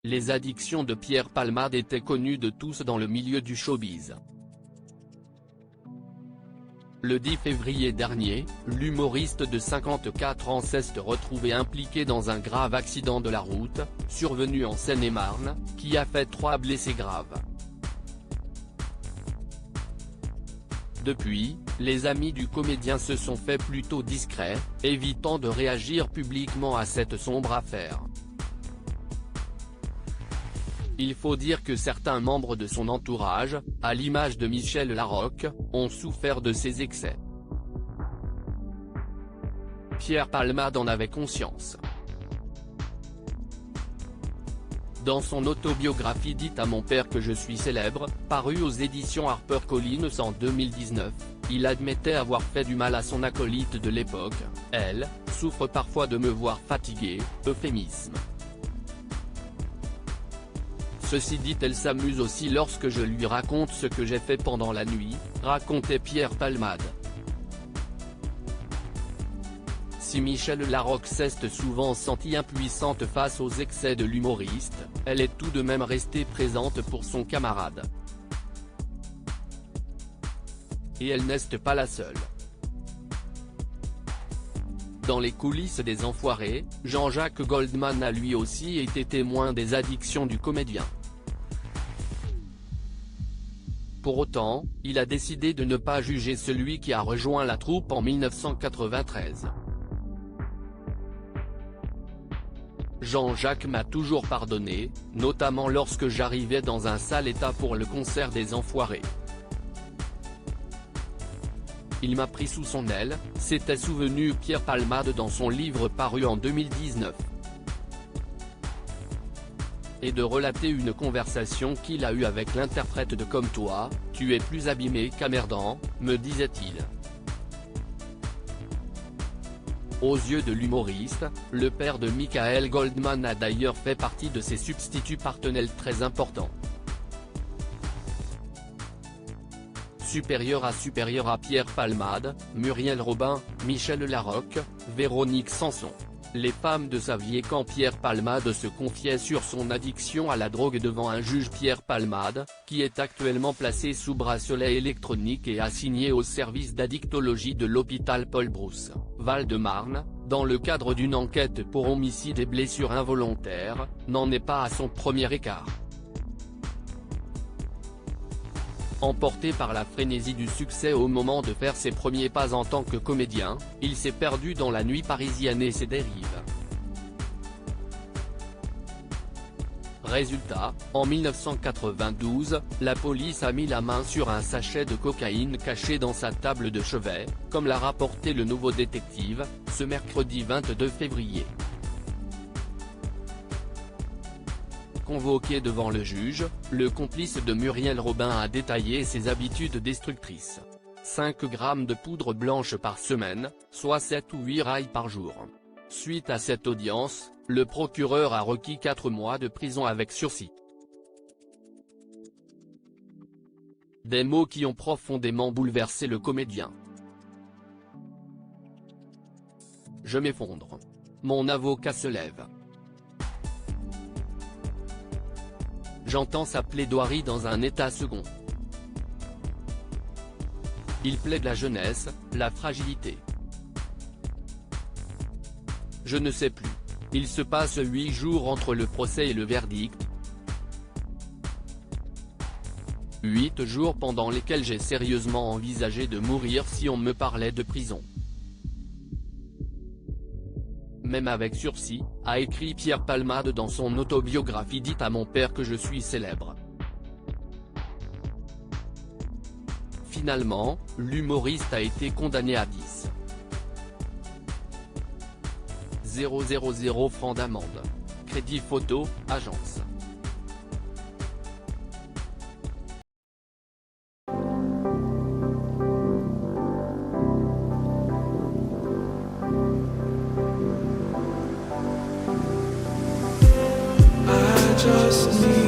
Les addictions de Pierre Palmade étaient connues de tous dans le milieu du showbiz. Le 10 février dernier, l'humoriste de 54 ans s'est retrouvé impliqué dans un grave accident de la route, survenu en Seine-et-Marne, qui a fait 3 blessés graves. Depuis, les amis du comédien se sont fait plutôt discrets, évitant de réagir publiquement à cette sombre affaire. Il faut dire que certains membres de son entourage, à l'image de Michel Larocque, ont souffert de ses excès. Pierre Palmade en avait conscience. Dans son autobiographie dite À mon père que je suis célèbre, parue aux éditions HarperCollins en 2019, il admettait avoir fait du mal à son acolyte de l'époque. Elle souffre parfois de me voir fatigué, euphémisme. Ceci dit, elle s'amuse aussi lorsque je lui raconte ce que j'ai fait pendant la nuit, racontait Pierre Palmade. Si Michel Larocque s'est souvent sentie impuissante face aux excès de l'humoriste, elle est tout de même restée présente pour son camarade. Et elle n'est pas la seule. Dans les coulisses des Enfoirés, Jean-Jacques Goldman a lui aussi été témoin des addictions du comédien. Pour autant, il a décidé de ne pas juger celui qui a rejoint la troupe en 1993. Jean-Jacques m'a toujours pardonné, notamment lorsque j'arrivais dans un sale état pour le concert des Enfoirés. Il m'a pris sous son aile, s'était souvenu Pierre Palmade dans son livre paru en 2019. Et de relater une conversation qu'il a eue avec l'interprète de Comme toi, tu es plus abîmé qu'emmerdant, me disait-il. Aux yeux de l'humoriste, le père de Michael Goldman a d'ailleurs fait partie de ses substituts partenaires très importants. Supérieur à Pierre Palmade, Muriel Robin, Michel Larocque, Véronique Sanson. Les femmes de Xavier quand Pierre Palmade se confiait sur son addiction à la drogue devant un juge. Pierre Palmade, qui est actuellement placé sous bracelet électronique et assigné au service d'addictologie de l'hôpital Paul Brousse, Val-de-Marne, dans le cadre d'une enquête pour homicide et blessures involontaires, n'en est pas à son premier écart. Emporté par la frénésie du succès au moment de faire ses premiers pas en tant que comédien, il s'est perdu dans la nuit parisienne et ses dérives. Résultat, en 1992, la police a mis la main sur un sachet de cocaïne caché dans sa table de chevet, comme l'a rapporté le Nouveau Détective, ce mercredi 22 février. Convoqué devant le juge, le complice de Muriel Robin a détaillé ses habitudes destructrices. 5 grammes de poudre blanche par semaine, soit 7 ou 8 rails par jour. Suite à cette audience, le procureur a requis 4 mois de prison avec sursis. Des mots qui ont profondément bouleversé le comédien. Je m'effondre. Mon avocat se lève. J'entends sa plaidoirie dans un état second. Il plaide la jeunesse, la fragilité. Je ne sais plus. Il se passe 8 jours entre le procès et le verdict. 8 jours pendant lesquels j'ai sérieusement envisagé de mourir si on me parlait de prison. Même avec sursis, a écrit Pierre Palmade dans son autobiographie dite À mon père que je suis célèbre. Finalement, l'humoriste a été condamné à 10 000 francs d'amende. Crédit photo, agence. Just need